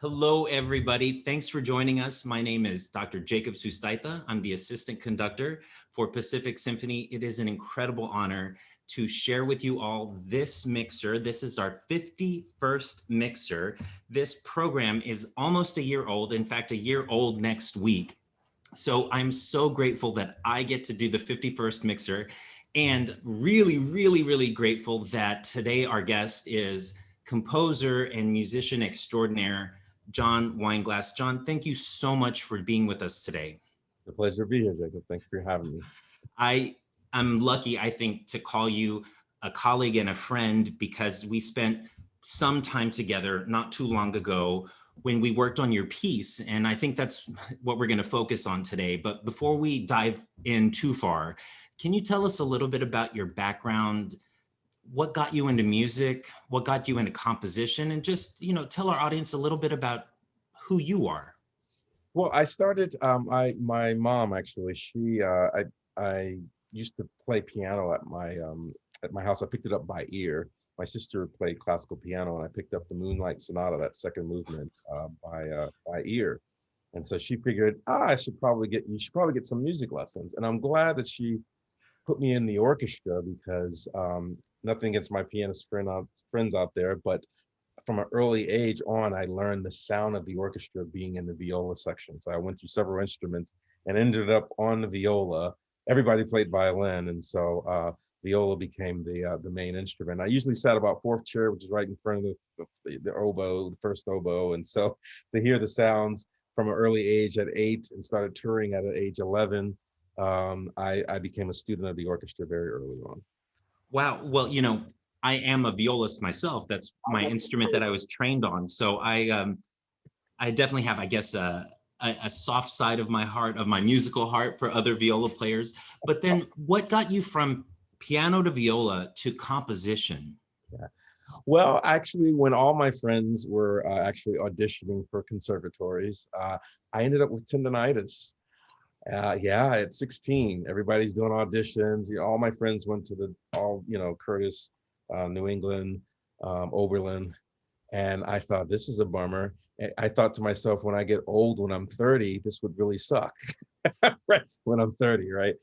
Hello, everybody. Thanks for joining us. My name is Dr. Jacob Sustaita. I'm the Assistant Conductor for Pacific Symphony. It is an incredible honor to share with you all this mixer. This is our 51st mixer. This program is almost a year old, in fact, a year old next week. So I'm so grateful that I get to do the 51st mixer, and really grateful that today our guest is composer and musician extraordinaire, John Wineglass. John, thank you so much for being with us today. It's a pleasure to be here, Jacob. Thank you for having me. I'm lucky, I think, to call you a colleague and a friend because we spent some time together not too long ago when we worked on your piece. And I think that's what we're going to focus on today. But before we dive in too far, can you tell us a little bit about your background? What got you into music? What got you into composition? And just, tell our audience a little bit about who you are. Well, I started. My mom actually. I used to play piano at my house. I picked it up by ear. My sister played classical piano, and I picked up the Moonlight Sonata, that second movement, by ear. And so she figured, you should probably get some music lessons. And I'm glad that she put me in the orchestra because nothing against my pianist friends out there, but from an early age on, I learned the sound of the orchestra being in the viola section. So I went through several instruments and ended up on the viola. Everybody played violin, and so viola became the main instrument. I usually sat about fourth chair, which is right in front of the oboe, the first oboe, and so to hear the sounds from an early age at 8 and started touring at age 11. I became a student of the orchestra very early on. Wow. Well, I am a violist myself. That's my instrument that I was trained on. So I definitely have, I guess, a soft side of my heart, of my musical heart for other viola players. But then what got you from piano to viola to composition? Yeah. Well, actually, when all my friends were actually auditioning for conservatories, I ended up with tendonitis. Yeah, at 16, everybody's doing auditions. All my friends went to Curtis, New England, Oberlin, and I thought this is a bummer. I thought to myself, when I get old, when I'm 30, this would really suck. Right when I'm 30, right?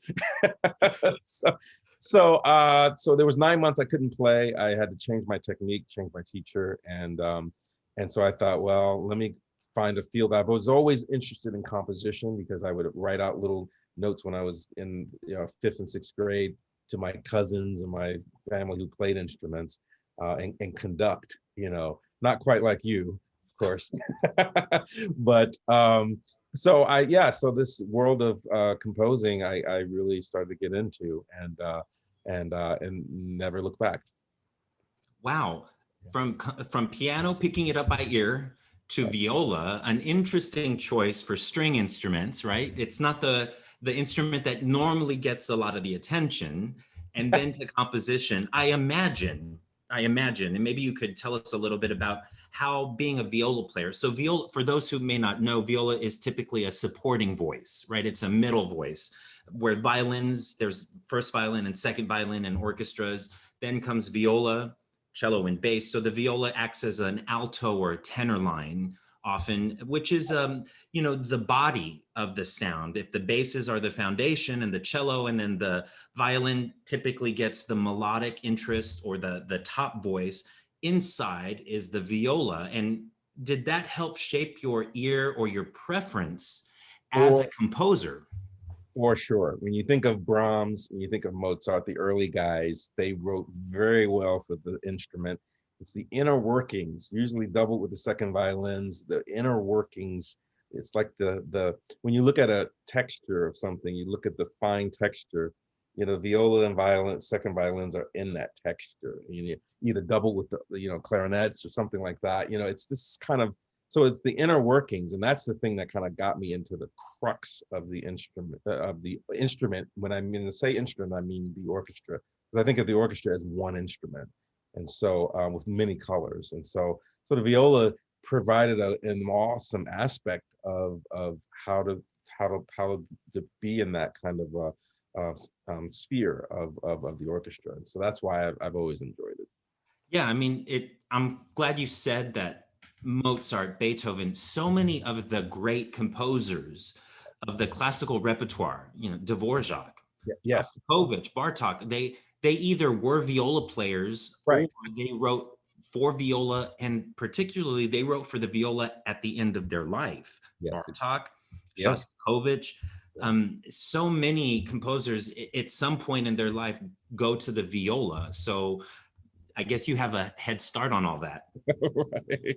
So there was 9 months I couldn't play. I had to change my technique, change my teacher, and so I thought, well, let me find a field. I was always interested in composition because I would write out little notes when I was in fifth and sixth grade to my cousins and my family who played instruments, and conduct. Not quite like you, of course, but so this world of composing, I really started to get into, and never look back. Wow. From piano, picking it up by ear, to viola, an interesting choice for string instruments, right? It's not the instrument that normally gets a lot of the attention. And then to composition, I imagine, and maybe you could tell us a little bit about how being a viola player. So viola, for those who may not know, viola is typically a supporting voice, right? It's a middle voice, where violins, there's first violin and second violin in orchestras, then comes viola, cello, and bass. So the viola acts as an alto or tenor line often, which is the body of the sound. If the basses are the foundation and the cello, and then the violin typically gets the melodic interest or the top voice, inside is the viola. And did that help shape your ear or your preference as a composer? For sure. When you think of Brahms, when you think of Mozart, the early guys, they wrote very well for the instrument. It's the inner workings, usually doubled with the second violins, the inner workings. It's like the when you look at a texture of something, you look at the fine texture, viola and violin, second violins are in that texture. You either double with the clarinets or something like that. It's this kind of, so it's the inner workings, and that's the thing that kind of got me into the crux of the instrument. When I mean to say instrument, I mean the orchestra, because I think of the orchestra as one instrument, and so with many colors, and so the viola provided an awesome aspect of how to be in that kind of sphere of the orchestra. And so that's why I've always enjoyed it. Yeah, I mean, I'm glad you said that Mozart, Beethoven, so many of the great composers of the classical repertoire, Dvorak, Yes, Shostakovich, Bartok, they either were viola players or right. they wrote for viola, and particularly they wrote for the viola at the end of their life. Yes, Bartok, yes. Shostakovich, so many composers at some point in their life go to the viola. So I guess you have a head start on all that. Right.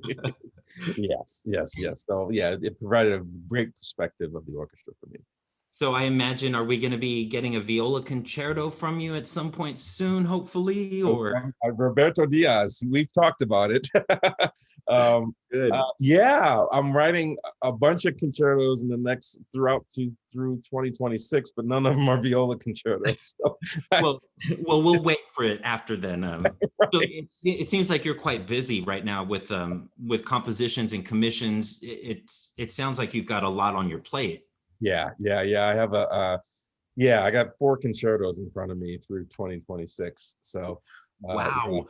Yes, yes, yes. So yeah, it provided a great perspective of the orchestra for me. So I imagine, are we going to be getting a viola concerto from you at some point soon, hopefully? Oh, Or Roberto Diaz, we've talked about it. um, good. yeah, I'm writing a bunch of concertos in the next through 2026, but none of them are viola concertos. So Well, we'll wait for it after then. So right. it seems like you're quite busy right now with compositions and commissions. It sounds like you've got a lot on your plate. Yeah. I have I got 4 concertos in front of me through 2026. So, yeah, Wow.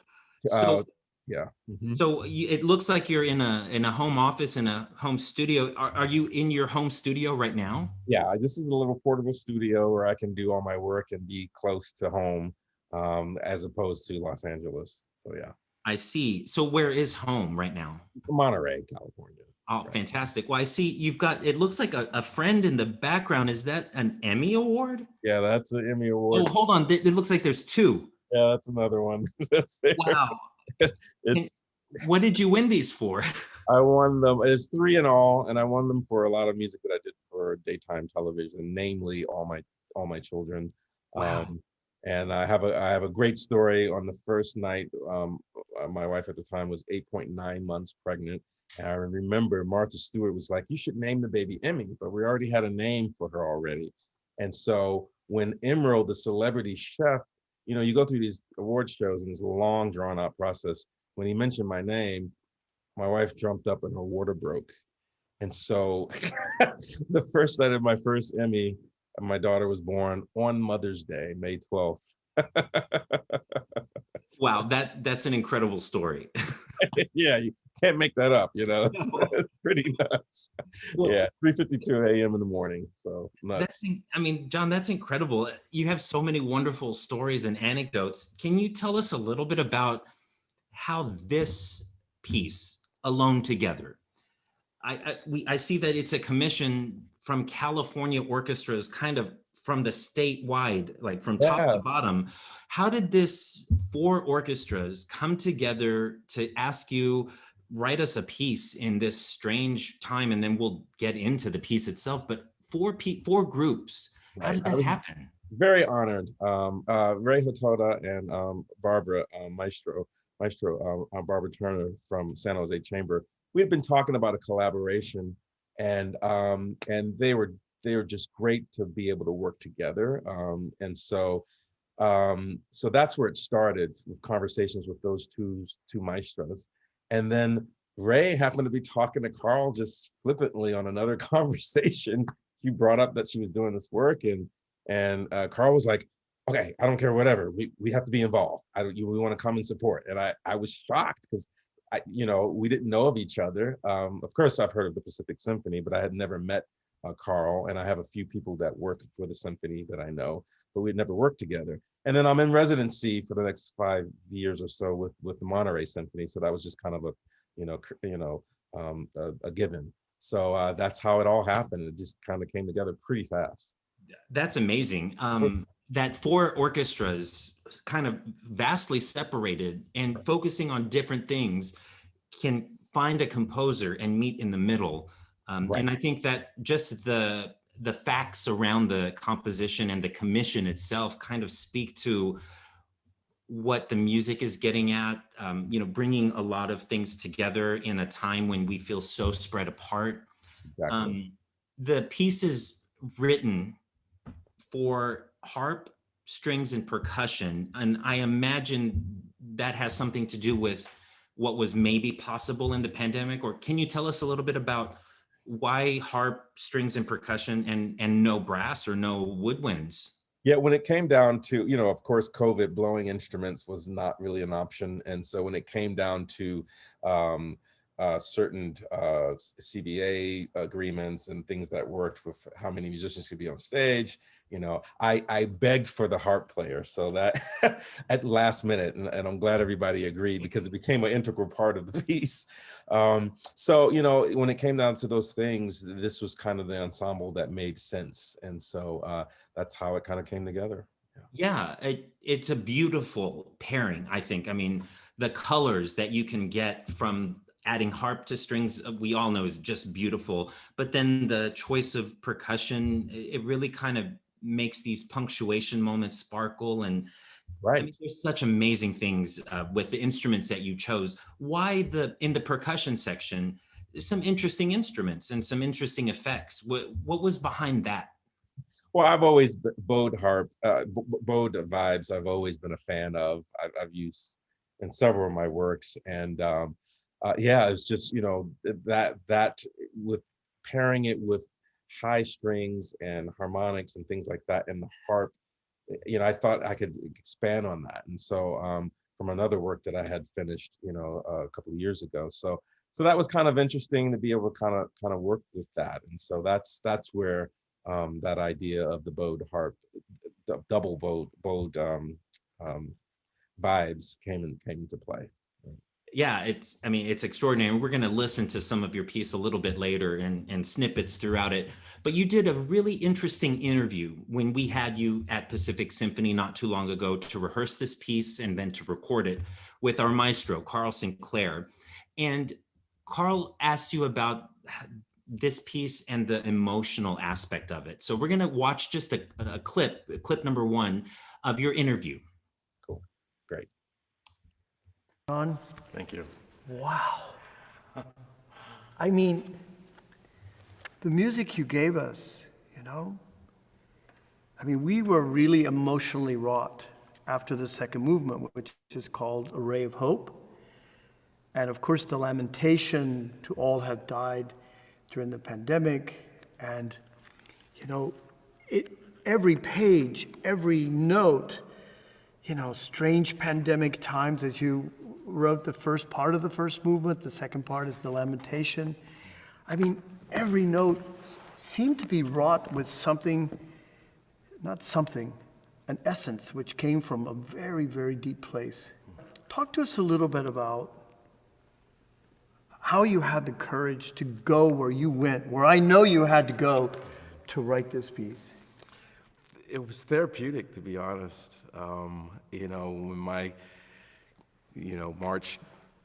uh, So yeah. Mhm. it looks like you're in a home office, in a home studio. Are you in your home studio right now? Yeah, this is a little portable studio where I can do all my work and be close to home, as opposed to Los Angeles. So yeah, I see. So where is home right now? Monterey, California. Oh, Right. fantastic. Well, I see you've got, it looks like a friend in the background. Is that an Emmy Award? Yeah, that's the Emmy Oh, Award. hold on. It looks like there's two. Yeah, that's another one. That's there. Wow. Can- It's What did you win these for? I won them. It's 3 in all, and I won them for a lot of music that I did for daytime television, namely all my children. Wow. Um, and I have a great story. On the first night, my wife at the time was 8.9 months pregnant, and I remember Martha Stewart was like, "You should name the baby Emmy," but we already had a name for her already. And so when Emerald, the celebrity chef, you go through these award shows and it's a long, drawn out process. When he mentioned my name, my wife jumped up and her water broke. And so the first night of my first Emmy, my daughter was born on Mother's Day, May 12th. Wow. That's an incredible story. Yeah, you can't make that up, It's, No. it's pretty nuts. Well, Yeah, 3:52 a.m. in the morning. So nuts. I mean, John, that's incredible. You have so many wonderful stories and anecdotes. Can you tell us a little bit about how this piece, Alone Together, I see that it's a commission from California orchestras, kind of from the statewide, like from top to Yeah. bottom. How did this 4 orchestras come together to ask you, write us a piece in this strange time, and then we'll get into the piece itself? But 4 groups, how Right. did I that was happen? very honored. Ray Hotoda and Barbara Maestro Barbara Turner from San Jose Chamber. We had been talking about a collaboration, and they were just great to be able to work together. And so that's where it started, with conversations with those two maestros. And then Ray happened to be talking to Carl just flippantly on another conversation. She brought up that she was doing this work, and Carl was like, "Okay, I don't care, whatever. We have to be involved. We want to come and support." And I was shocked because we didn't know of each other. Of course, I've heard of the Pacific Symphony, but I had never met Carl, and I have a few people that work for the symphony that I know, but we'd never worked together. And then I'm in residency for the next 5 years or so with the Monterey Symphony, so that was just kind of a given. So that's how it all happened. It just kind of came together pretty fast. That's amazing. That 4 orchestras, kind of vastly separated and focusing on different things, can find a composer and meet in the middle. Right. And I think that just the facts around the composition and the commission itself kind of speak to what the music is getting at, bringing a lot of things together in a time when we feel so spread apart. Exactly. The piece is written for harp, strings, and percussion. And I imagine that has something to do with what was maybe possible in the pandemic. Or can you tell us a little bit about why harp, strings, and percussion, and no brass or no woodwinds? Yeah, when it came down to, of course, COVID, blowing instruments was not really an option. And so when it came down to certain CBA agreements and things that worked with how many musicians could be on stage. You know, I begged for the harp player, so that at last minute, and I'm glad everybody agreed because it became an integral part of the piece. So, you know, when it came down to those things, this was kind of the ensemble that made sense. And so that's how it kind of came together. Yeah, it's a beautiful pairing, I think. I mean, the colors that you can get from adding harp to strings, we all know is just beautiful. But then the choice of percussion, it really kind of makes these punctuation moments sparkle. And I mean, Right. there's such amazing things with the instruments that you chose. Why in the percussion section, there's some interesting instruments and some interesting effects. What was behind that? Well, I've always bowed harp, bowed vibes. I've always been a fan of. I've used in several of my works, and yeah, it's just, you know, that with pairing it with high strings and harmonics and things like that, and the harp, you know, I thought I could expand on that, and so from another work that I had finished, you know, a couple of years ago, so that was kind of interesting to be able to kind of work with that, and so that's where that idea of the bowed harp, the double bowed um, vibes came into play. Yeah, I mean, it's extraordinary. We're going to listen to some of your piece a little bit later and snippets throughout it. But you did a really interesting interview when we had you at Pacific Symphony not too long ago to rehearse this piece and then to record it with our maestro, Carl Sinclair. And Carl asked you about this piece and the emotional aspect of it. So we're going to watch just a clip number one of your interview. Cool, great. John, Thank you. wow. I mean, the music you gave us, you know, I mean, we were really emotionally wrought after the second movement, which is called A Ray of Hope. And of course, the lamentation to all have died during the pandemic. And, you know, every page, every note, you know, strange pandemic times, as you wrote the first part of the first movement, the second part is the lamentation. I mean, every note seemed to be wrought with something, an essence which came from a very, very deep place. Talk to us a little bit about how you had the courage to go where you went, where I know you had to go to write this piece. It was therapeutic, to be honest. You know, when March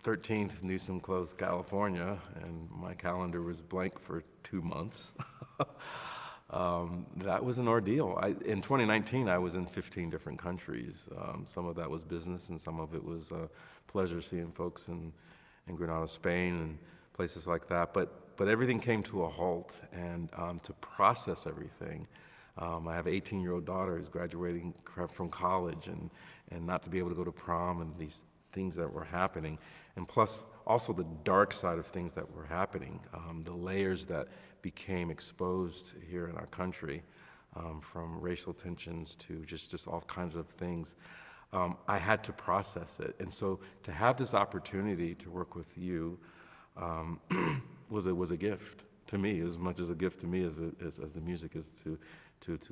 13th, Newsom closed California, and my calendar was blank for 2 months. That was an ordeal. In 2019, I was in 15 different countries. Some of that was business, and some of it was pleasure, seeing folks in Granada, Spain, and places like that. But everything came to a halt, and to process everything. I have an 18-year-old daughter who's graduating from college, and not to be able to go to prom, and these things that were happening, and plus also the dark side of things that were happening, the layers that became exposed here in our country, from racial tensions to just all kinds of things. I had to process it, and so to have this opportunity to work with you was a gift to me, as much as a gift to me as the music is to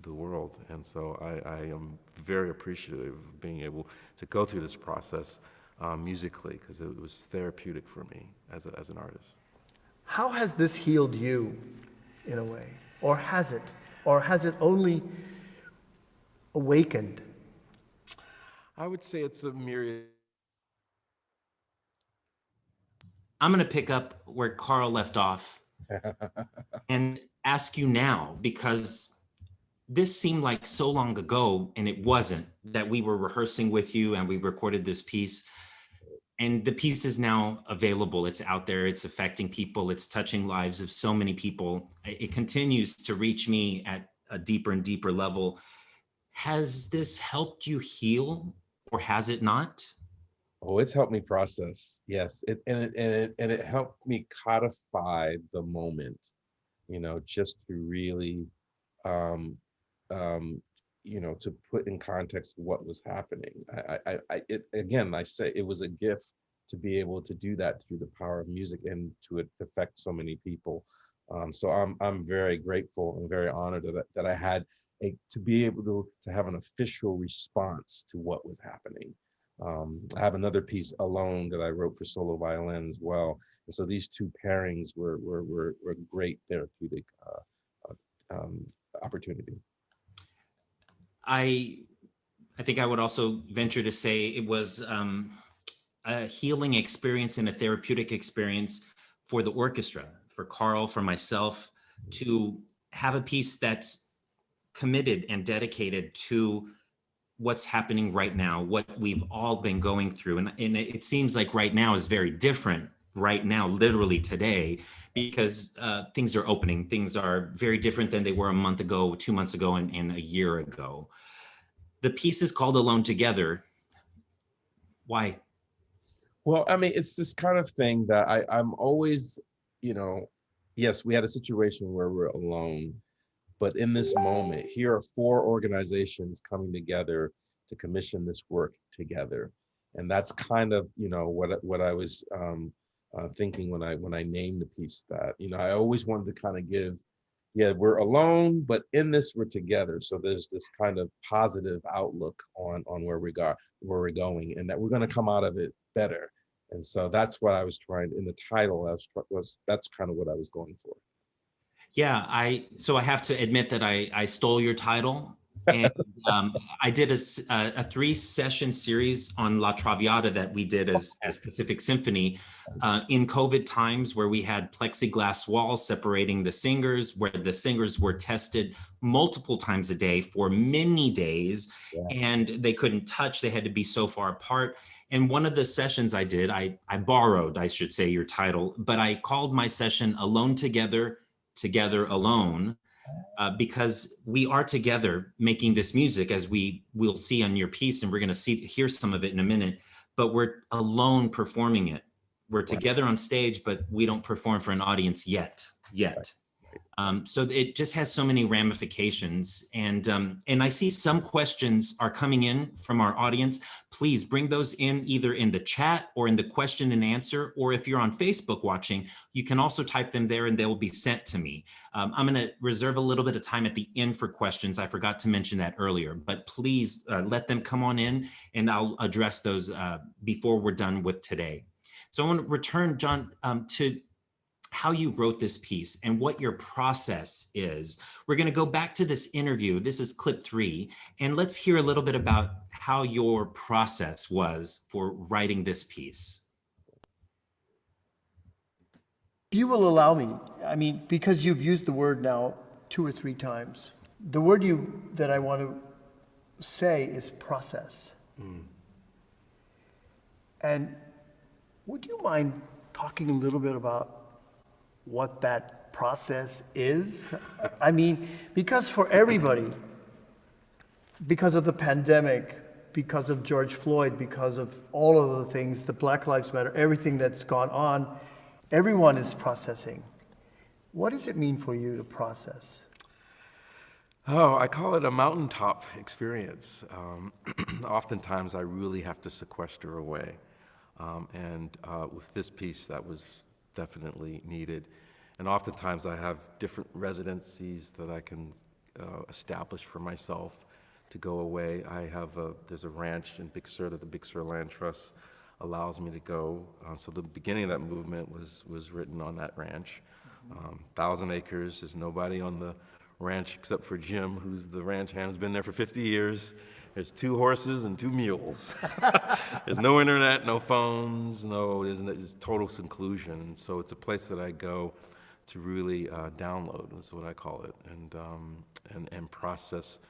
the world. And so I am very appreciative of being able to go through this process musically, because it was therapeutic for me as an artist. How has this healed you, in a way? Or has it? Or has it only awakened? I would say it's a myriad. I'm going to pick up where Carl left off and ask you now, because this seemed like so long ago, and it wasn't, that we were rehearsing with you and we recorded this piece. And the piece is now available. It's out there. It's affecting people. It's touching lives of so many people. It continues to reach me at a deeper and deeper level. Has this helped you heal, or has it not? Oh, it's helped me process. Yes, it helped me codify the moment. You know, just to really, um, you know, to put in context what was happening. Again, I say it was a gift to be able to do that through the power of music and to affect so many people. So I'm very grateful and very honored that I had to be able to have an official response to what was happening. I have another piece, Alone, that I wrote for solo violin as well. And so these two pairings were great therapeutic opportunity. I think I would also venture to say it was a healing experience and a therapeutic experience for the orchestra, for Carl, for myself, to have a piece that's committed and dedicated to what's happening right now, what we've all been going through. And it seems like right now is very different right now, literally today, because things are opening. Things are very different than they were a month ago, 2 months ago, and a year ago. The piece is called Alone Together. Why? Well, I mean, it's this kind of thing that I'm always, yes, we had a situation where we're alone, but in this moment, here are 4 organizations coming together to commission this work together. And that's kind of, what I was thinking when I named the piece that, I always wanted to kind of give, yeah, we're alone, but in this we're together. So there's this kind of positive outlook on where we're going, and that we're going to come out of it better. And so that's what I was trying in the title. That's kind of what I was going for. Yeah, so I have to admit that I stole your title, and I did a 3-session series on La Traviata that we did as Pacific Symphony in COVID times, where we had plexiglass walls separating the singers, where the singers were tested multiple times a day for many days, and they couldn't touch. They had to be so far apart. And one of the sessions I did, I borrowed, I should say, your title, but I called my session Alone Together, Together Alone, because we are together making this music, as we'll see on your piece, and we're going to hear some of it in a minute, but we're alone performing it. We're together on stage, but we don't perform for an audience yet. So it just has so many ramifications, and I see some questions are coming in from our audience. Please bring those in either in the chat or in the question and answer, or if you're on Facebook watching, you can also type them there and they will be sent to me. I'm going to reserve a little bit of time at the end for questions. I forgot to mention that earlier, but please let them come on in and I'll address those before we're done with today. So I want to return, John, to how you wrote this piece and what your process is. We're going to go back to this interview. This is clip 3, and let's hear a little bit about how your process was for writing this piece. If you will allow me, I mean, because you've used the word now 2 or 3 times, the word that I want to say is process. And would you mind talking a little bit about what that process is? I mean, because for everybody, because of the pandemic, because of George Floyd, because of all of the things, the Black Lives Matter, everything that's gone on, everyone is processing. What does it mean for you to process? Oh, I call it a mountaintop experience. Oftentimes I really have to sequester away. And with this piece, that was definitely needed. And oftentimes I have different residencies that I can establish for myself to go away. There's a ranch in Big Sur that the Big Sur Land Trust allows me to go. So the beginning of that movement was written on that ranch. 1,000 acres, there's nobody on the ranch except for Jim, who's the ranch hand, who's been there for 50 years. There's 2 horses and 2 mules. There's no internet, no phones, there's total seclusion. And so it's a place that I go to really download, is what I call it, and process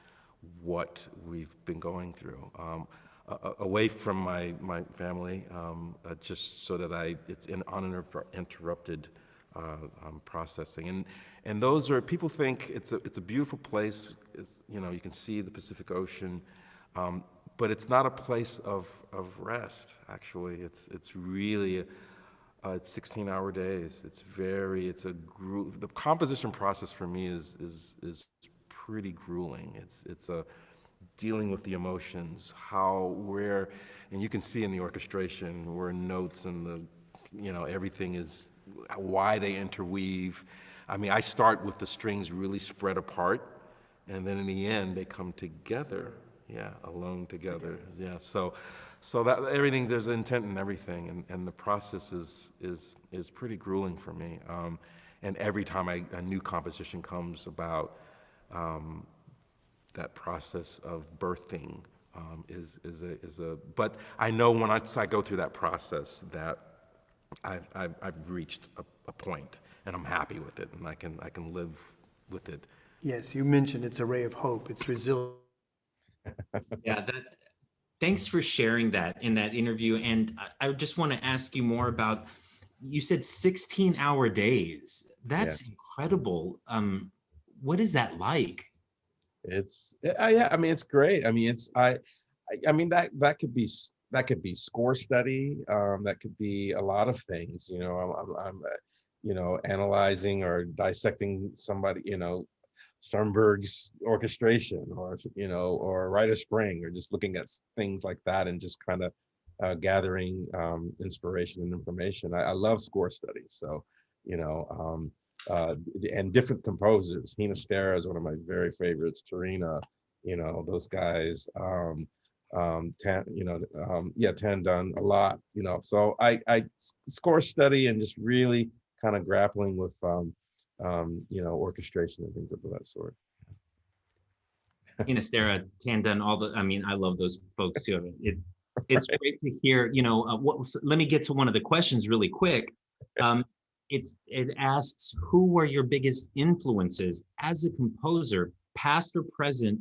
what we've been going through. Away from my family, just so that it's an uninterrupted processing. And those are, people think it's a beautiful place. You can see the Pacific Ocean. But it's not a place of rest, actually. It's really, it's 16-hour days. The composition process for me is pretty grueling. It's a dealing with the emotions, and you can see in the orchestration where notes and everything is, why they interweave. I mean, I start with the strings really spread apart, and then in the end they come together, alone together. Yeah, so that everything, there's intent in everything, and the process is pretty grueling for me. And every time a new composition comes about, that process of birthing is a. But I know once I go through that process that I've reached a point, and I'm happy with it, and I can live with it. Yes, you mentioned it's a ray of hope. It's resilient. Yeah, thanks for sharing that in that interview. And I just want to ask you more about, you said 16-hour days. That's incredible. What is that like? It's yeah, I mean, it's great. I mean, I mean, that could be score study. That could be a lot of things. I'm analyzing or dissecting somebody, Sternberg's orchestration, or Rite of Spring, or just looking at things like that and just kind of gathering inspiration and information. I love score studies. So, and different composers. Hina Stara is one of my very favorites. Tarina, those guys. Tan done a lot. So I score study and just really kind of grappling with orchestration and things of that sort. Inestera, Tandan, I love those folks too. It's great to hear, let me get to one of the questions really quick. It asks, who were your biggest influences as a composer, past or present?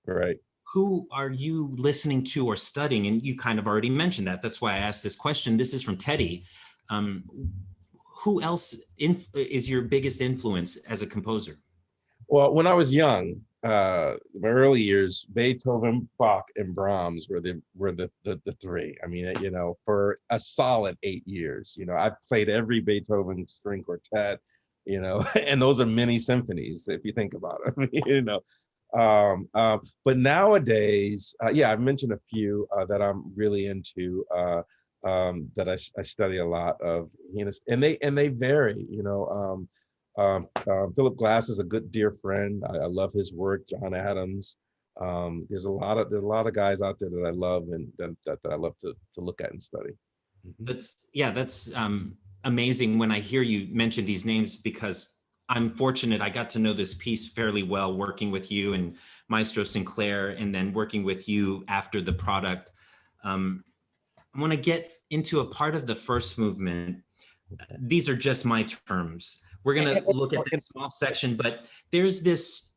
Right. Who are you listening to or studying? And you kind of already mentioned that. That's why I asked this question. This is from Teddy. Who else is your biggest influence as a composer? Well, when I was young, my early years, Beethoven, Bach, and Brahms were the three. I mean, for a solid 8 years, I played every Beethoven string quartet, and those are mini symphonies if you think about it, but nowadays, I've mentioned a few that I'm really into, that I study a lot of, and they vary. Philip Glass is a good dear friend. I love his work. John Adams. There's a lot of guys out there that I love and that I love to look at and study. That's amazing when I hear you mention these names, because I'm fortunate I got to know this piece fairly well working with you and Maestro Sinclair, and then working with you after the product. I want to get into a part of the first movement. These are just my terms. We're going to look at this small section, but there's this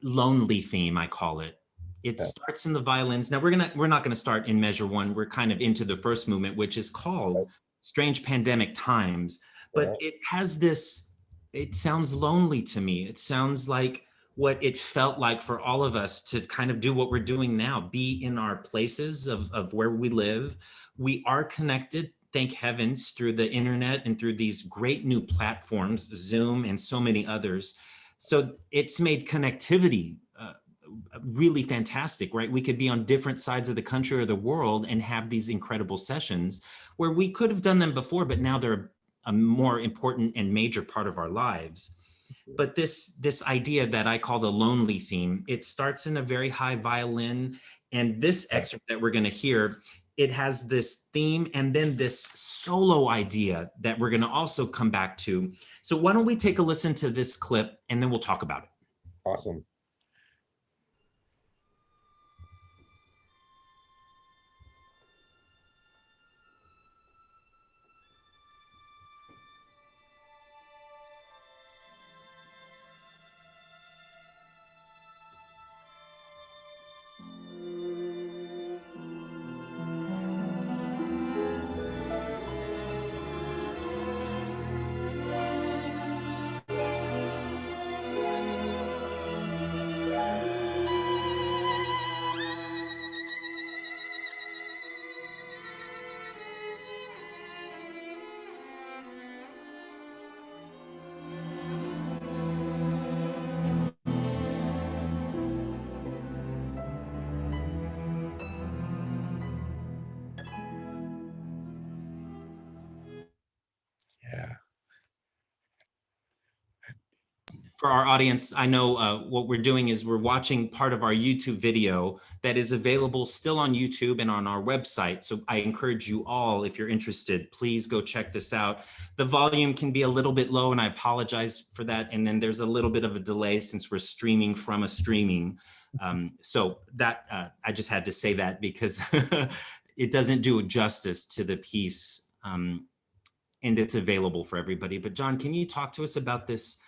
lonely theme, I call it. It starts in the violins. Now we're not going to start in measure one. We're kind of into the first movement, which is called Strange Pandemic Times, but it has this. It sounds lonely to me. It sounds like what it felt like for all of us to kind of do what we're doing now, be in our places of where we live. We are connected, thank heavens, through the internet and through these great new platforms, Zoom and so many others. So it's made connectivity really fantastic, right? We could be on different sides of the country or the world and have these incredible sessions where we could have done them before, but now they're a more important and major part of our lives. But this idea that I call the lonely theme, it starts in a very high violin, and this excerpt that we're going to hear, it has this theme and then this solo idea that we're going to also come back to. So why don't we take a listen to this clip and then we'll talk about it. Awesome. for our audience, I know what we're doing is we're watching part of our YouTube video that is available still on YouTube and on our website. So I encourage you all, if you're interested, please go check this out. The volume can be a little bit low, and I apologize for that. And then there's a little bit of a delay since we're streaming from a streaming. So that I just had to say that because it doesn't do justice to the piece, and it's available for everybody. But John, can you talk to us about this?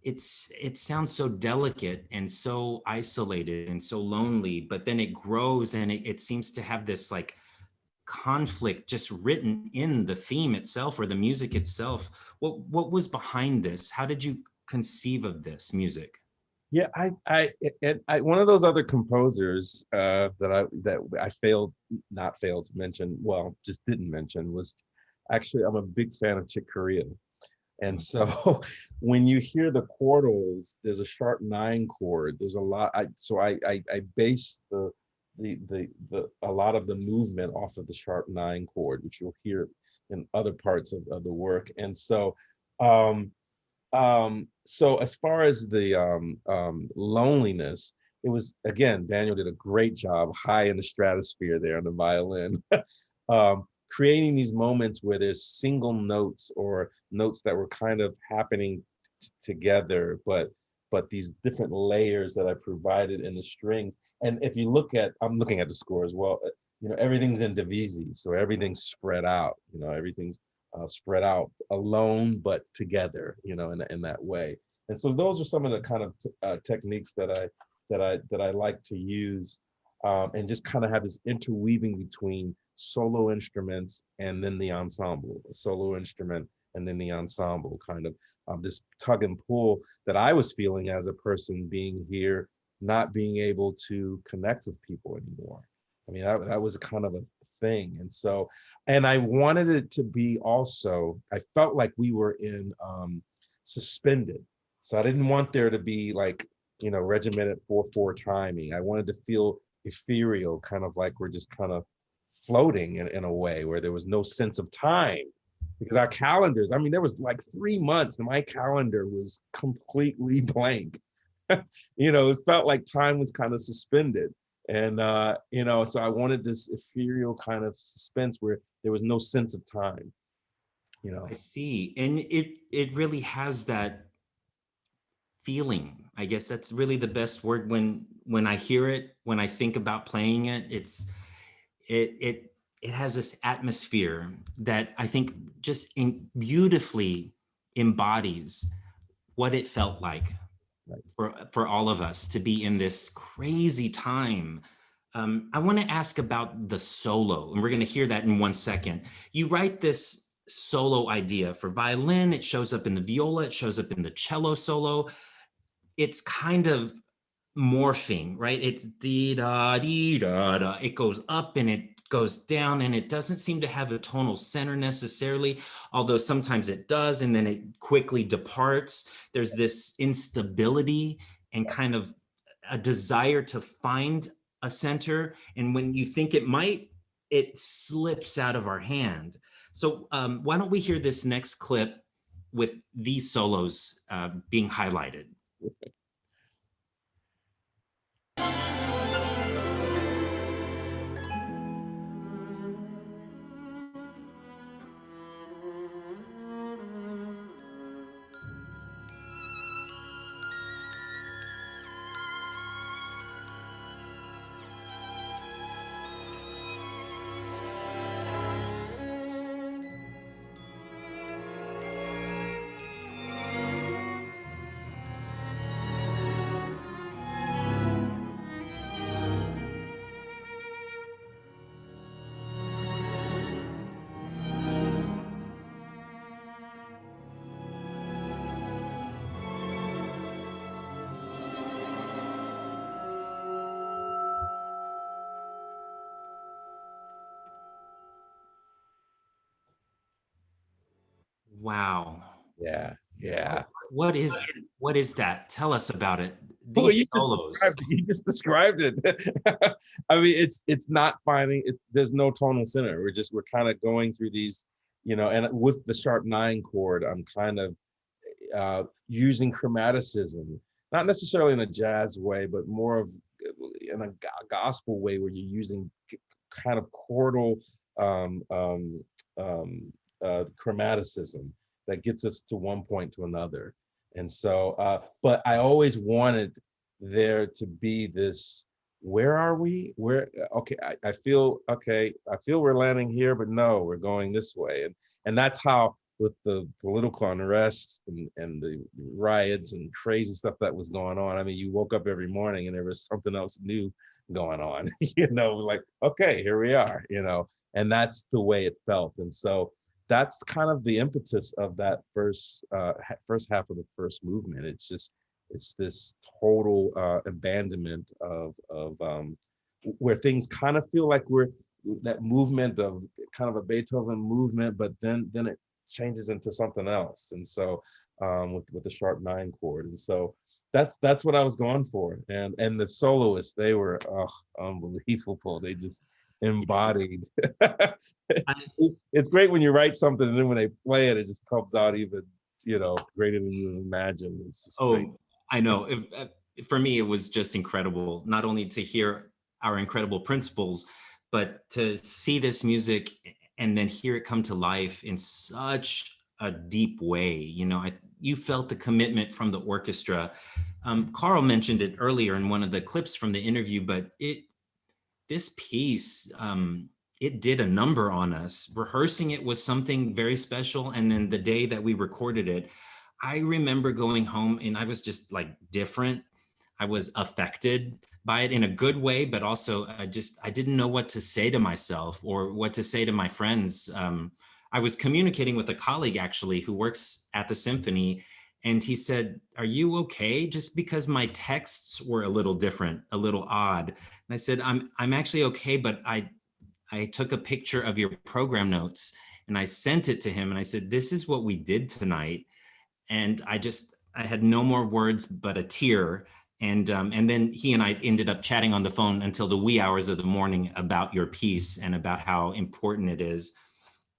It sounds so delicate and so isolated and so lonely, but then it grows and it seems to have this like conflict just written in the theme itself or the music itself. What was behind this? How did you conceive of this music? Yeah, I one of those other composers that I not failed to mention, well, just didn't mention, was actually, I'm a big fan of Chick Corea. And so when you hear the chordals, there's a sharp 9 chord. There's a lot. I base a lot of the movement off of the sharp 9 chord, which you'll hear in other parts of the work. And so, so as far as the loneliness, it was, again, Daniel did a great job high in the stratosphere there on the violin. Creating these moments where there's single notes or notes that were kind of happening together, but these different layers that I provided in the strings. And if you look at, I'm looking at the score as well, you know, everything's in divisi, so everything's spread out, you know, everything's spread out alone, but together, you know, in that way. And so those are some of the kind of techniques that I like to use, and just kind of have this interweaving between solo instruments and then the ensemble, a solo instrument and then the ensemble, kind of this tug and pull that I was feeling as a person being here, not being able to connect with people anymore. I mean, that was kind of a thing. And so, and I wanted it to be also, I felt like we were in suspended. So I didn't want there to be like, you know, regimented 4/4 timing. I wanted to feel ethereal, kind of like we're just kind of floating in a way where there was no sense of time, because our calendars, I mean, there was like 3 months and my calendar was completely blank. You know, it felt like time was kind of suspended. And, you know, so I wanted this ethereal kind of suspense where there was no sense of time, you know. I see. And it really has that feeling. I guess that's really the best word when I hear it, when I think about playing it, it has this atmosphere that I think just beautifully embodies what it felt like for all of us to be in this crazy time. I want to ask about the solo, and we're going to hear that in 1 second. You write this solo idea for violin. It shows up in the viola. It shows up in the cello solo. It's kind of morphing, right? It's dee da dee da da. It goes up and it goes down, and it doesn't seem to have a tonal center necessarily, although sometimes it does, and then it quickly departs. There's this instability and kind of a desire to find a center, and when you think it might, it slips out of our hand. So why don't we hear this next clip with these solos being highlighted? Wow. Yeah, yeah. What is that? Tell us about it. Well, These solos. you just described it. I mean, it's not finding it. There's no tonal center. We're kind of going through these, you know, and with the sharp 9 chord, I'm kind of, using chromaticism, not necessarily in a jazz way, but more of in a gospel way, where you're using kind of chordal chromaticism that gets us to one point to another. And so, but I always wanted there to be this, where are we? Okay, I feel we're landing here, but no, we're going this way. And that's how, with the political unrest and the riots and crazy stuff that was going on, I mean, you woke up every morning and there was something else new going on, like, okay, here we are, and that's the way it felt. And so that's kind of the impetus of that first half of the first movement. It's this total abandonment of where things kind of feel like we're that movement of kind of a Beethoven movement, but then it changes into something else. And so with the sharp 9 chord. And so that's what I was going for. And the soloists, they were unbelievable. They just embodied. It's great when you write something and then when they play it, it just comes out even, greater than you imagine. It's just great. I know. For me, it was just incredible, not only to hear our incredible principals, but to see this music and then hear it come to life in such a deep way. You felt the commitment from the orchestra. Carl mentioned it earlier in one of the clips from the interview, but this piece, it did a number on us. Rehearsing it was something very special. And then the day that we recorded it, I remember going home and I was just like different. I was affected by it in a good way, but also I didn't know what to say to myself or what to say to my friends. I was communicating with a colleague actually who works at the Symphony, and he said, "Are you okay?" Just because my texts were a little different, a little odd. And I said, I'm actually okay, but I took a picture of your program notes and I sent it to him and I said, "This is what we did tonight." And I had no more words but a tear. And then he and I ended up chatting on the phone until the wee hours of the morning about your piece and about how important it is.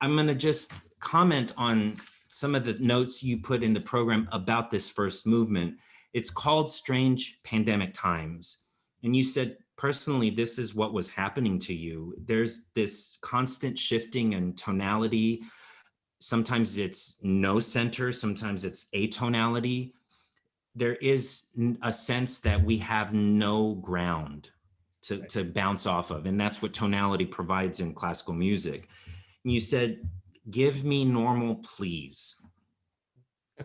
I'm going to just comment on some of the notes you put in the program about this first movement. It's called Strange Pandemic Times. And you said, personally, this is what was happening to you. There's this constant shifting in tonality. Sometimes it's no center, sometimes it's atonality. There is a sense that we have no ground to bounce off of. And that's what tonality provides in classical music. And you said, "Give me normal, please."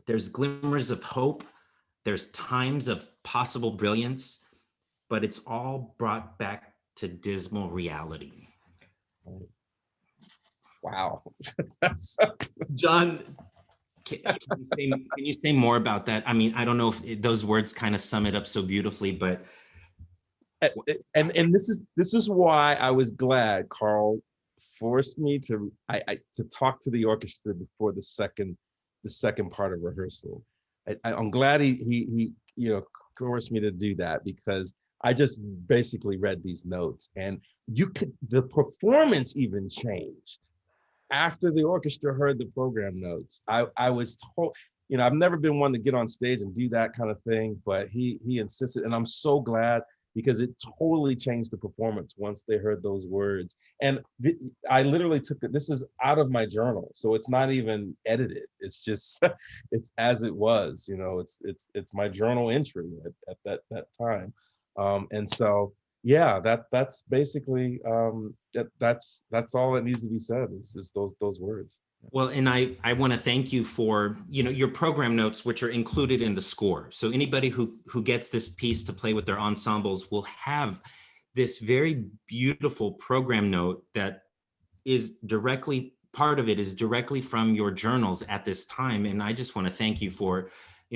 There's glimmers of hope. There's times of possible brilliance, but it's all brought back to dismal reality. Wow. John, can you say more about that? I mean, I don't know if those words kind of sum it up so beautifully, but. And this is why I was glad Carl forced me to talk to the orchestra before the second part of rehearsal. I'm glad he coerced me to do that, because I just basically read these notes, and the performance even changed after the orchestra heard the program notes. I was told, I've never been one to get on stage and do that kind of thing, but he insisted, and I'm so glad, because it totally changed the performance once they heard those words. And I literally took it, this is out of my journal, so it's not even edited. It's just, it's as it was, it's my journal entry at that time. And so, yeah, that's basically, that's all that needs to be said, is just those words. Well, and I want to thank you for, your program notes, which are included in the score. So anybody who gets this piece to play with their ensembles will have this very beautiful program note that is part of it is directly from your journals at this time. And I just want to thank you for,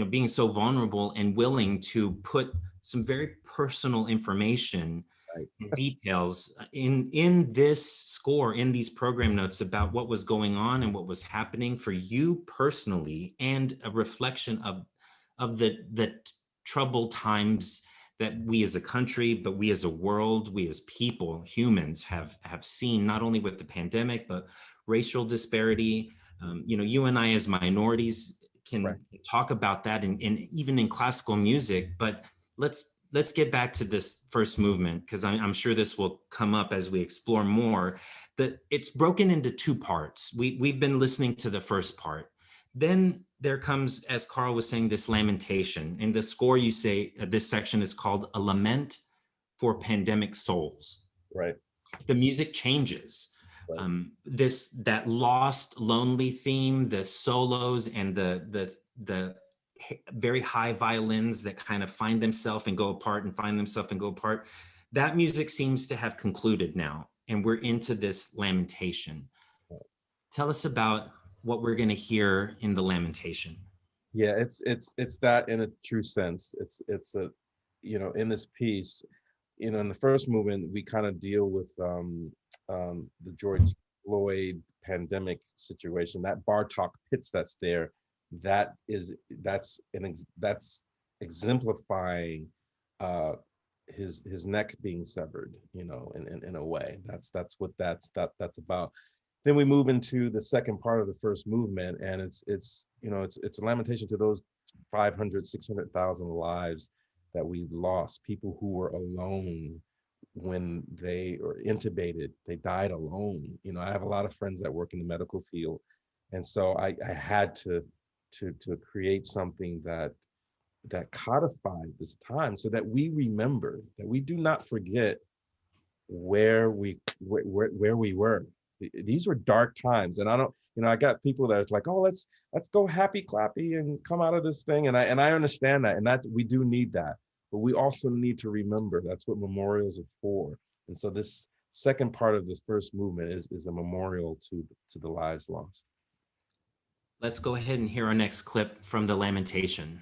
being so vulnerable and willing to put some very personal information and details in this score, in these program notes, about what was going on and what was happening for you personally, and a reflection of the troubled times that we as a country, but we as a world, we as people, humans have seen, not only with the pandemic, but racial disparity. You and I as minorities, can talk about that in even in classical music. But let's get back to this first movement, because I'm sure this will come up as we explore more. That it's broken into two parts. We've been listening to the first part. Then there comes, as Carl was saying, this lamentation. In the score, you say this section is called A Lament for Pandemic Souls. Right. The music changes. Right. That lost, lonely theme, the solos and the very high violins that kind of find themselves and go apart and find themselves and go apart. That music seems to have concluded now, and we're into this lamentation. Tell us about what we're going to hear in the lamentation. Yeah, it's that in a true sense. It's a, you know, in this piece, you know, in the first movement, we kind of deal with the George Floyd pandemic situation. That Bartok pits that's there, that's exemplifying his neck being severed, you know, in a way. That's what that's about. Then we move into the second part of the first movement, and it's you know, it's a lamentation to those 500, 600,000 lives that we lost, people who were alone when they were intubated. They died alone. You know, I have a lot of friends that work in the medical field, and so I had to create something that codified this time, so that we remember, that we do not forget where we were. These were dark times, and I don't, you know, I got people that's like, oh, let's go happy clappy and come out of this thing, and I understand that, and that we do need that, but we also need to remember. That's what memorials are for. And so this second part of this first movement is a memorial to the lives lost. Let's go ahead and hear our next clip from the lamentation.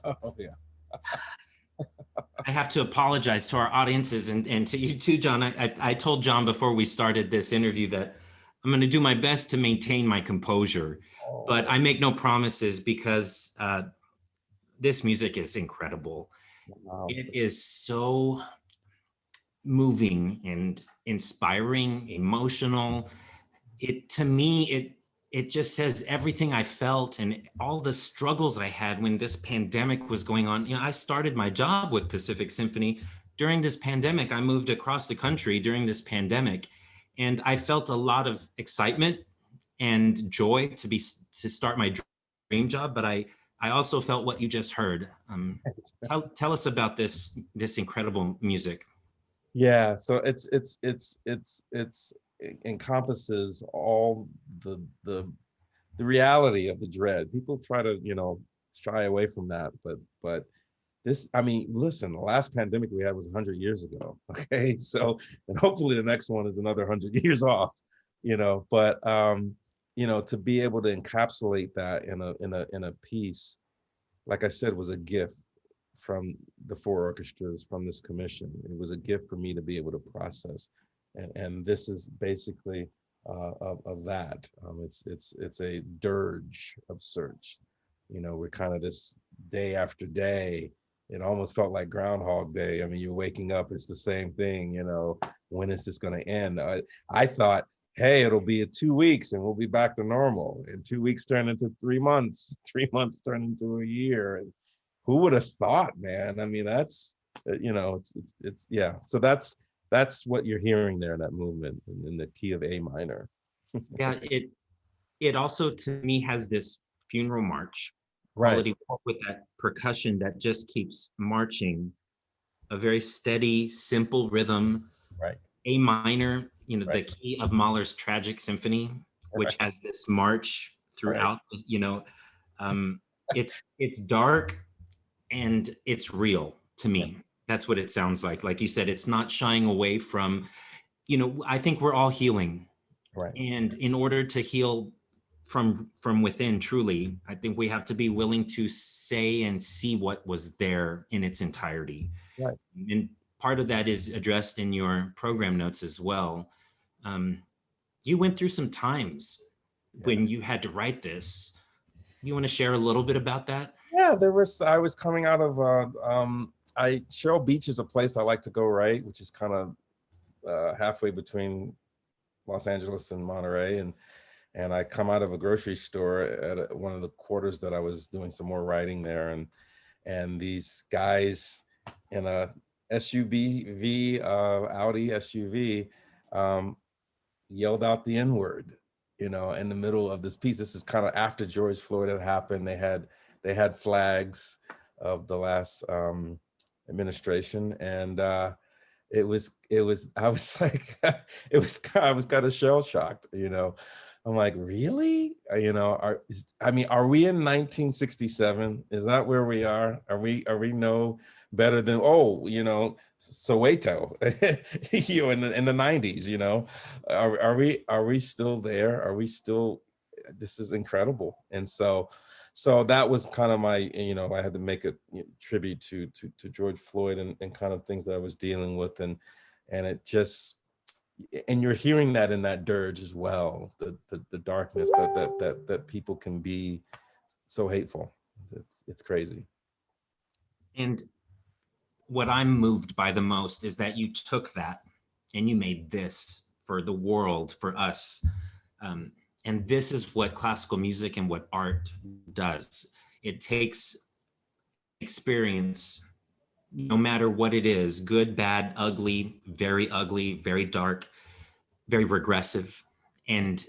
Oh, yeah. I have to apologize to our audiences and to you too, John. I told John before we started this interview that I'm going to do my best to maintain my composure, but I make no promises, because this music is incredible. Wow. It is so moving and inspiring, emotional. To me, it just says everything I felt and all the struggles I had when this pandemic was going on. You know, I started my job with Pacific Symphony during this pandemic. I moved across the country during this pandemic, and I felt a lot of excitement and joy to start my dream job. But I also felt what you just heard. Tell us about this incredible music. Yeah, so it's encompasses all the reality of the dread. People try to, shy away from that, but this, I mean, listen, the last pandemic we had was 100 years ago. Okay, so, and hopefully the next one is another 100 years off, but to be able to encapsulate that in a piece, like I said, was a gift from the four orchestras, from this commission. It was a gift for me to be able to process, and this is basically of that. It's a dirge of search. We're kind of this day after day. It almost felt like Groundhog Day. I mean, you're waking up, it's the same thing. When is this going to end? I thought, hey, it'll be 2 weeks and we'll be back to normal. And 2 weeks turned into 3 months. 3 months turned into a year. And who would have thought, man? I mean, that's, it's yeah. So that's what you're hearing there in that movement in the key of A minor. Yeah, it also to me has this funeral march Right. quality with that percussion that just keeps marching, a very steady, simple rhythm. Right. A minor, the Right. key of Mahler's Tragic Symphony, which Right. has this march throughout. It's dark and it's real to me. That's what it sounds like. Like you said, it's not shying away from, I think we're all healing. Right. And in order to heal from within, truly, I think we have to be willing to say and see what was there in its entirety. Right. And part of that is addressed in your program notes as well. You went through some times when you had to write this. You want to share a little bit about that? Yeah, I was coming out of, Cheryl Beach is a place I like to go write, which is kind of halfway between Los Angeles and Monterey. And I come out of a grocery store at one of the quarters that I was doing some more writing there. And these guys in a SUV, Audi SUV, yelled out the N-word, in the middle of this piece. This is kind of after George Floyd had happened. They had flags of the last administration, and I was like, I was kind of shell shocked, I'm like, really? Are we in 1967? Is that where we are? Are we no better than, Soweto, in the 90s, Are we still there? Are we still, this is incredible. And so that was kind of my, I had to make a tribute to George Floyd and kind of things that I was dealing with. And it just, and you're hearing that in that dirge as well, the darkness that people can be so hateful. It's crazy. And what I'm moved by the most is that you took that and you made this for the world, for us. And this is what classical music and what art does. It takes experience, no matter what it is, good, bad, ugly, very dark, very regressive. And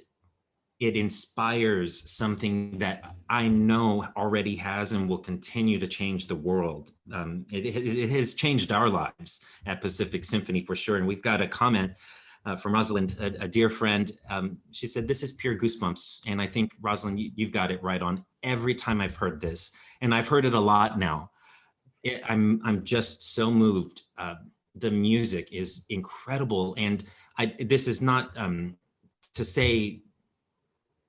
it inspires something that I know already has and will continue to change the world. It has changed our lives at Pacific Symphony for sure. And we've got a comment from Rosalind, a dear friend. She said, this is pure goosebumps. And I think, Rosalind, you've got it right on. Every time I've heard this, and I've heard it a lot now, I'm just so moved. The music is incredible. And this is not to say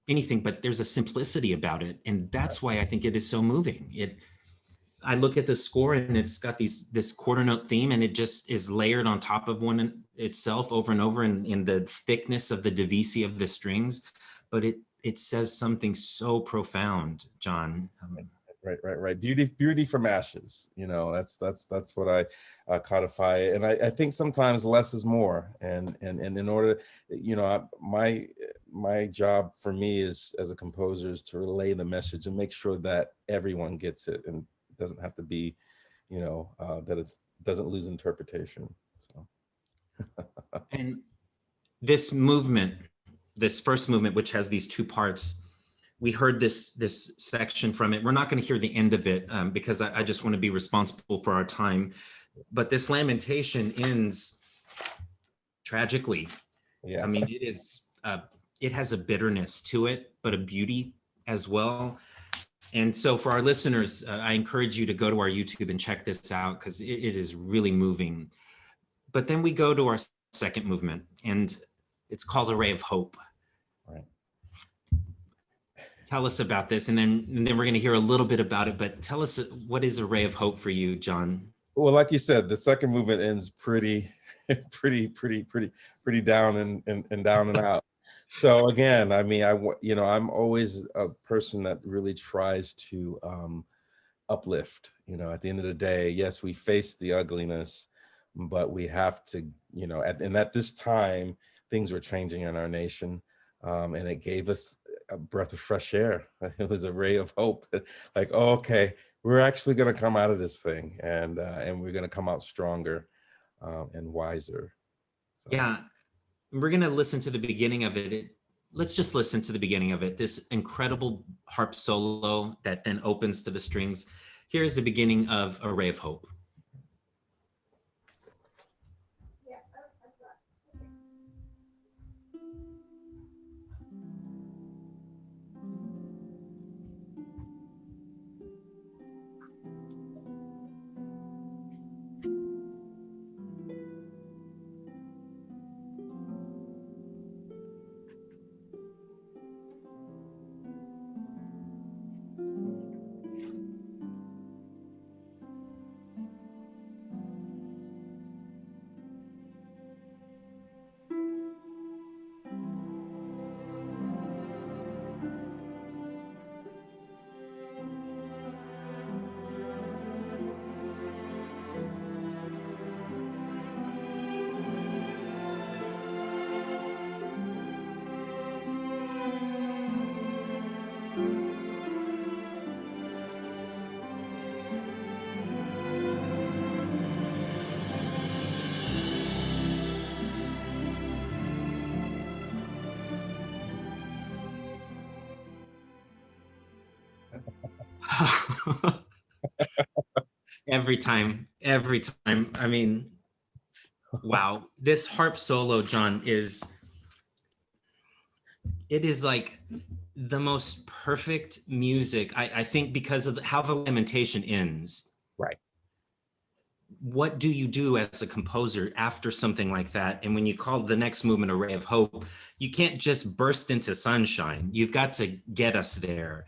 anything, but there's a simplicity about it. And that's why I think it is so moving. I look at the score and it's got this quarter note theme, and it just is layered on top of one itself over and over in the thickness of the divisi of the strings. But it says something so profound, John. Right. Beauty from ashes. That's what I codify. And I think sometimes less is more. And in order, my job for me is as a composer is to relay the message and make sure that everyone gets it and it doesn't have to be, that it doesn't lose interpretation. So. And this movement, this first movement, which has these two parts, we heard this section from it. We're not going to hear the end of it because I just want to be responsible for our time. But this lamentation ends tragically. Yeah. I mean, it is, it has a bitterness to it, but a beauty as well. And so for our listeners, I encourage you to go to our YouTube and check this out because it is really moving. But then we go to our second movement, and it's called A Ray of Hope. Right. Tell us about this, and then we're going to hear a little bit about it. But tell us, what is A Ray of Hope for you, John? Well, like you said, the second movement ends pretty down and down and out. So again, I mean, I'm always a person that really tries to uplift. At the end of the day, yes, we face the ugliness, but we have to, and at this time, things were changing in our nation, and it gave us a breath of fresh air. It was a ray of hope. Like, oh, okay, we're actually going to come out of this thing, and we're going to come out stronger and wiser. So. Yeah, we're going to listen to the beginning of it. Let's just listen to the beginning of it. This incredible harp solo that then opens to the strings. Here's the beginning of A Ray of Hope. Every time. I mean, wow. This harp solo, John, it is like the most perfect music, I think, because of how the Lamentation ends. Right. What do you do as a composer after something like that? And when you call the next movement A Ray of Hope, you can't just burst into sunshine. You've got to get us there.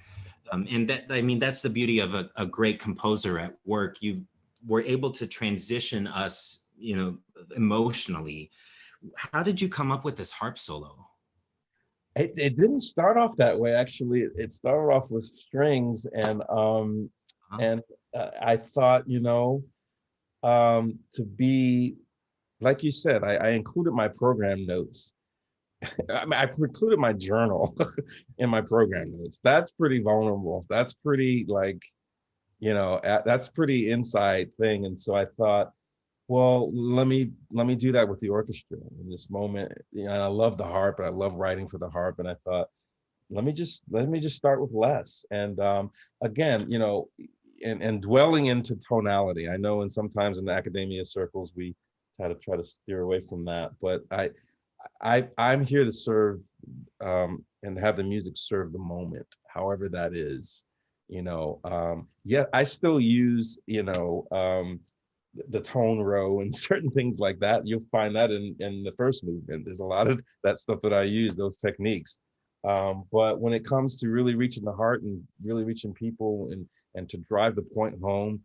And that, I mean, that's the beauty of a great composer at work. You were able to transition us, emotionally. How did you come up with this harp solo? It didn't start off that way. Actually, it started off with strings, and I thought, to be, like you said, I included my program notes. I included my journal in my program notes. That's pretty vulnerable. That's pretty that's pretty inside thing. And so I thought, well, let me do that with the orchestra in this moment. I love the harp, and I love writing for the harp. And I thought, let me just start with less. And again, and dwelling into tonality. I know, and sometimes in the academia circles we try to steer away from that, but I'm here to serve and have the music serve the moment, however that is. Yeah, I still use the tone row and certain things like that. You'll find that in the first movement. There's a lot of that stuff that I use, those techniques. But when it comes to really reaching the heart and really reaching people and to drive the point home,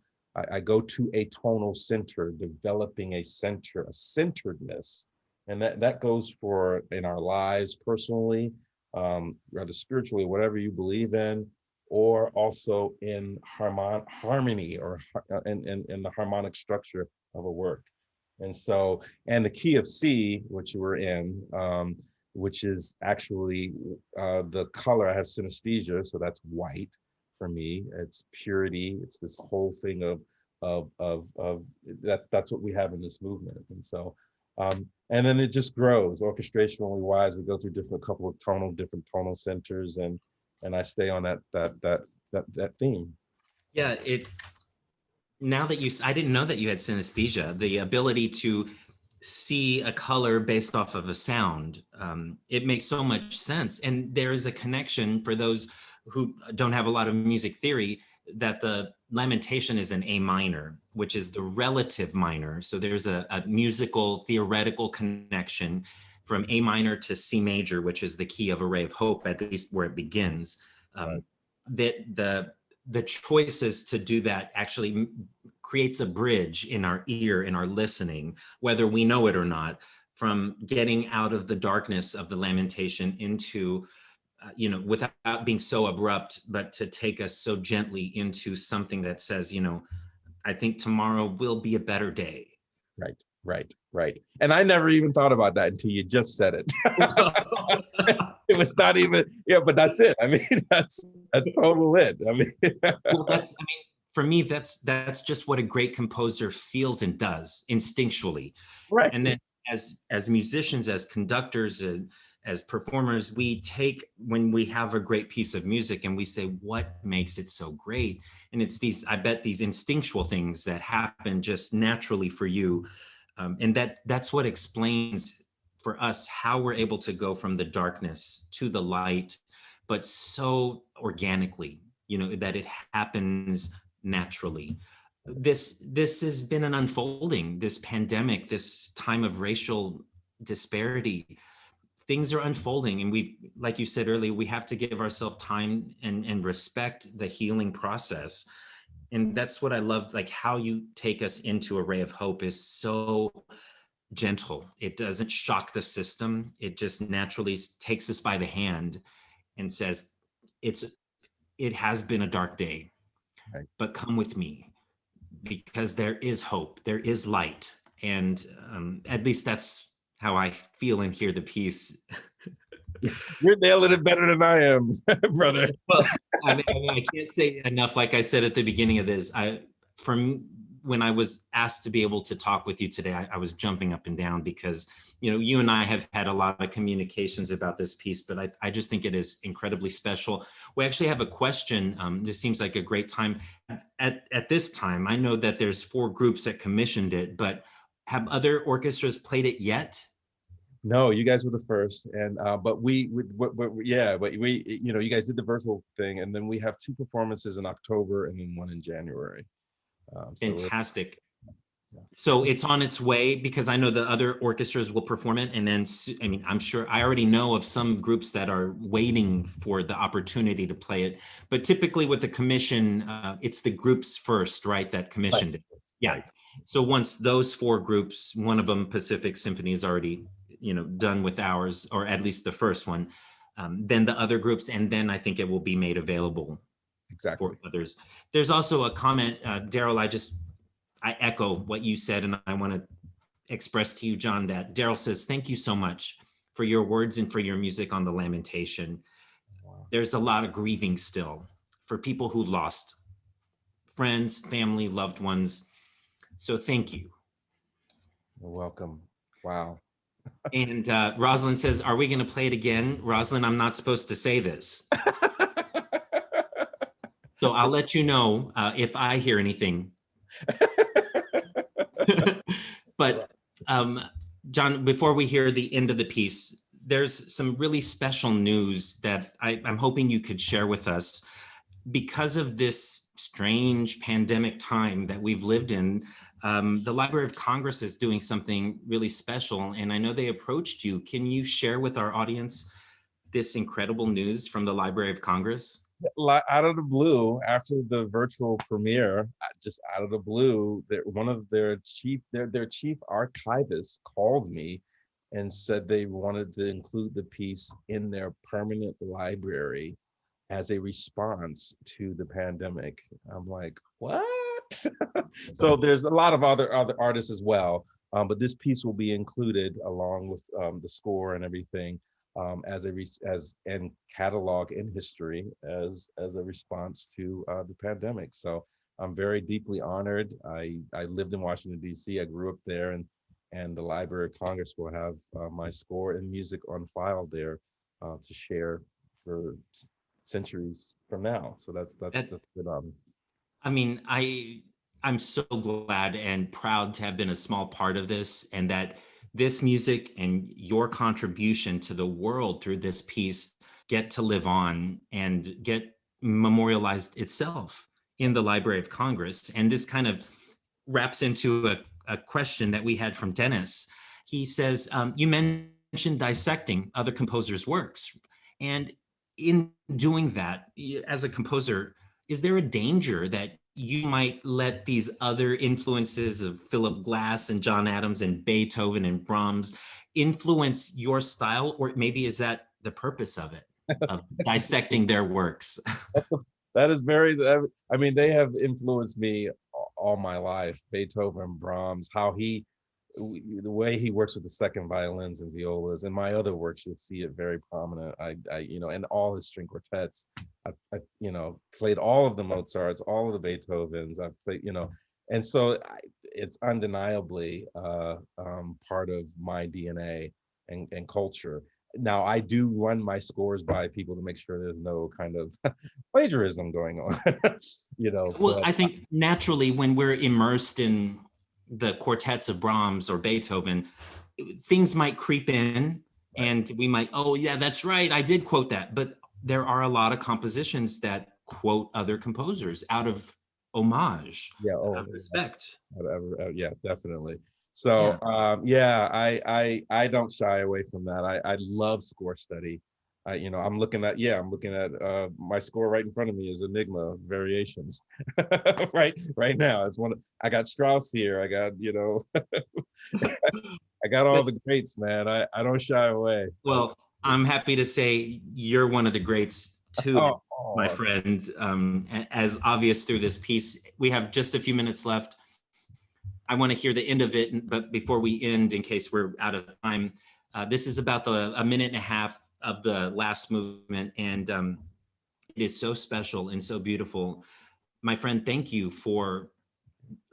I go to a tonal center, developing a centeredness. And that goes for in our lives personally, rather spiritually, whatever you believe in, or also in harmony or in the harmonic structure of a work. And so, and the key of C, which we're in, which is actually the color, I have synesthesia, so that's white for me. It's purity. It's this whole thing of that's what we have in this movement. And so, and then it just grows orchestrationally wise. We go through different tonal centers, and I stay on that theme. Yeah, now that I didn't know that you had synesthesia, the ability to see a color based off of a sound. It makes so much sense. And there is a connection for those who don't have a lot of music theory, that the Lamentation is an A minor, which is the relative minor. So there's a musical theoretical connection from A minor to C major, which is the key of A Ray of Hope, at least where it begins. That the choices to do that actually creates a bridge in our ear, in our listening, whether we know it or not, from getting out of the darkness of the Lamentation into, without being so abrupt, but to take us so gently into something that says, I think tomorrow will be a better day. Right. And I never even thought about that until you just said it. It was not even, but that's it. I mean, that's total it. I mean, well, for me, that's just what a great composer feels and does instinctually. right. And then as musicians, as conductors, as performers, we take, when we have a great piece of music and we say, what makes it so great? And it's these instinctual things that happen just naturally for you. And that's what explains for us how we're able to go from the darkness to the light, but so organically, that it happens naturally. This has been an unfolding, this pandemic, this time of racial disparity. Things are unfolding, and like you said earlier, we have to give ourselves time and respect the healing process. And that's what I love, like how you take us into A Ray of Hope is so gentle. It doesn't shock the system. It just naturally takes us by the hand and says, it has been a dark day, right. But come with me, because there is hope, there is light. And at least that's how I feel and hear the piece. You're nailing it better than I am, brother. Well, I can't say enough. Like I said at the beginning of this, when I was asked to be able to talk with you today, I was jumping up and down because, you and I have had a lot of communications about this piece, but I just think it is incredibly special. We actually have a question. This seems like a great time. At this time, I know that there's 4 groups that commissioned it, but have other orchestras played it yet? No, you guys were the first, and but you guys did the virtual thing, and then we have 2 performances in October and then 1 in January. Fantastic. So it's on its way, because I know the other orchestras will perform it, and then I'm sure I already know of some groups that are waiting for the opportunity to play it. But typically with the commission, it's the groups first, right? That commissioned it. Yeah. Right. So once those 4 groups, one of them, Pacific Symphony, is already done with ours, or at least the first one, then the other groups, and then I think it will be made available Exactly. for others. There's also a comment, Daryl, I echo what you said, and I want to express to you, John, that Daryl says, thank you so much for your words and for your music on the Lamentation. Wow. There's a lot of grieving still for people who lost friends, family, loved ones. So thank you. You're welcome. Wow. And Rosalind says, are we going to play it again? Rosalind, I'm not supposed to say this. So I'll let you know if I hear anything. But John, before we hear the end of the piece, there's some really special news that I'm hoping you could share with us. Because of this strange pandemic time that we've lived in, the Library of Congress is doing something really special, and I know they approached you. Can you share with our audience this incredible news from the Library of Congress? Out of the blue, after the virtual premiere, just out of the blue, one of their chief archivists called me and said they wanted to include the piece in their permanent library as a response to the pandemic. I'm like, what? So there's a lot of other artists as well, but this piece will be included along with the score and everything, as and catalog in history as a response to the pandemic. So I'm very deeply honored. I lived in Washington, D.C. I grew up there, and the Library of Congress will have my score and music on file there to share for centuries from now. So that's good. I mean, I'm so glad and proud to have been a small part of this, and that this music and your contribution to the world through this piece get to live on and get memorialized itself in the Library of Congress. And this kind of wraps into a question that we had from Dennis. He says, you mentioned dissecting other composers' works. And in doing that, as a composer, is there a danger that you might let these other influences of Philip Glass and John Adams and Beethoven and Brahms influence your style? Or maybe is that the purpose of it, of dissecting their works? That is very, I mean, they have influenced me all my life. Beethoven, Brahms, the way he works with the second violins and violas. And my other works, you'll see it very prominent. And all his string quartets. I played all of the Mozarts, all of the Beethovens. I've played, and so it's undeniably part of my DNA and culture. Now, I do run my scores by people to make sure there's no kind of plagiarism going on, Well, but, I think naturally when we're immersed in the quartets of Brahms or Beethoven, things might creep in and we might, oh yeah, that's right, I did quote that. But there are a lot of compositions that quote other composers out of homage, out of respect. Yeah, definitely. So I don't shy away from that. I love score study. I'm looking at my score right in front of me is Enigma Variations. right now. I got Strauss here. I got, I got all the greats, man. I don't shy away. Well, I'm happy to say you're one of the greats too, my friend. As obvious through this piece, we have just a few minutes left. I want to hear the end of it, but before we end, in case we're out of time, this is about a minute and a half of the last movement, and it is so special and so beautiful. My friend, thank you for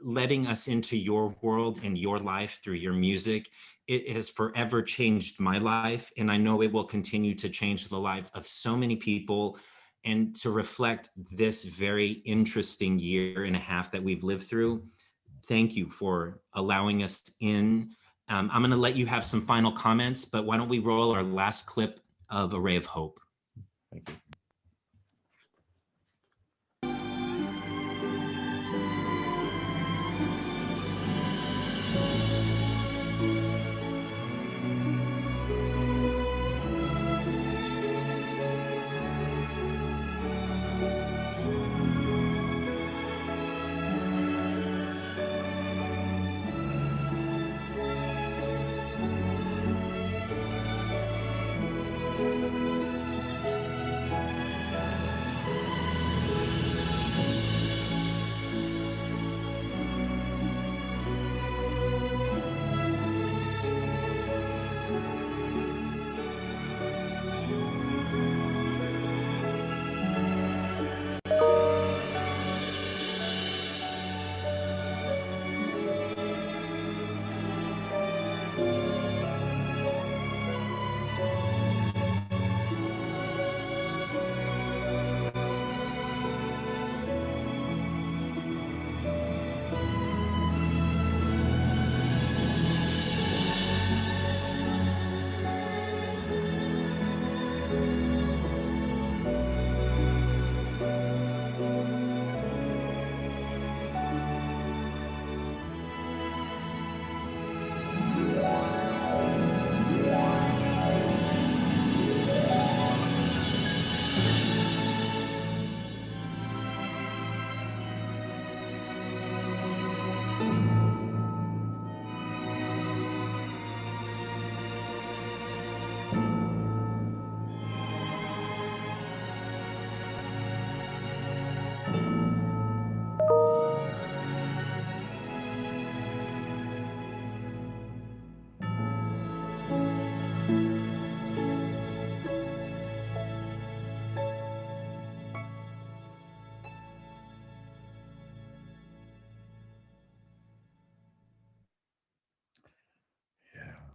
letting us into your world and your life through your music. It has forever changed my life, and I know it will continue to change the life of so many people, and to reflect this very interesting year and a half that we've lived through. Thank you for allowing us in. I'm going to let you have some final comments, but why don't we roll our last clip of A Ray of Hope? Thank you.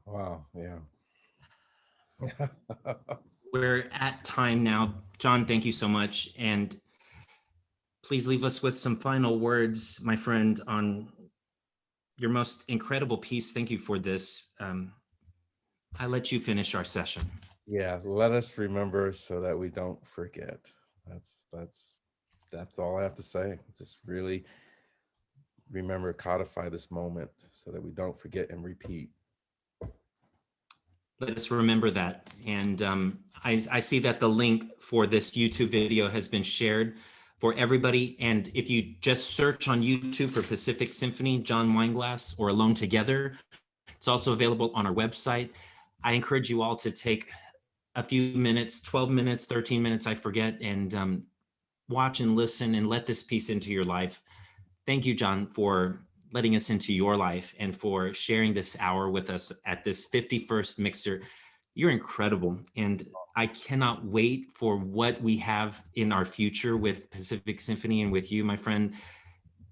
Wow. Yeah. We're at time now. John, thank you so much. And please leave us with some final words, my friend, on your most incredible piece. Thank you for this. I let you finish our session. Yeah, let us remember so that we don't forget. That's all I have to say. Just really remember, codify this moment so that we don't forget and repeat. Let us remember that. And I see that the link for this YouTube video has been shared for everybody. And if you just search on YouTube for Pacific Symphony, John Wineglass, or Alone Together, it's also available on our website. I encourage you all to take a few minutes, 12 minutes, 13 minutes, I forget, and watch and listen and let this piece into your life. Thank you, John, for letting us into your life and for sharing this hour with us at this 51st Mixer. You're incredible. And I cannot wait for what we have in our future with Pacific Symphony and with you, my friend.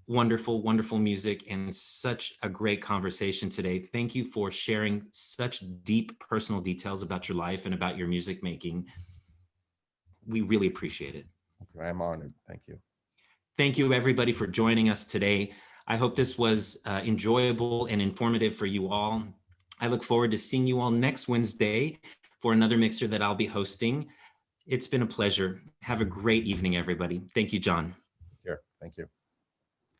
Wonderful, wonderful music and such a great conversation today. Thank you for sharing such deep personal details about your life and about your music making. We really appreciate it. I'm honored. Thank you. Thank you, everybody, for joining us today. I hope this was enjoyable and informative for you all. I look forward to seeing you all next Wednesday for another mixer that I'll be hosting. It's been a pleasure. Have a great evening, everybody. Thank you, John. Here, thank you.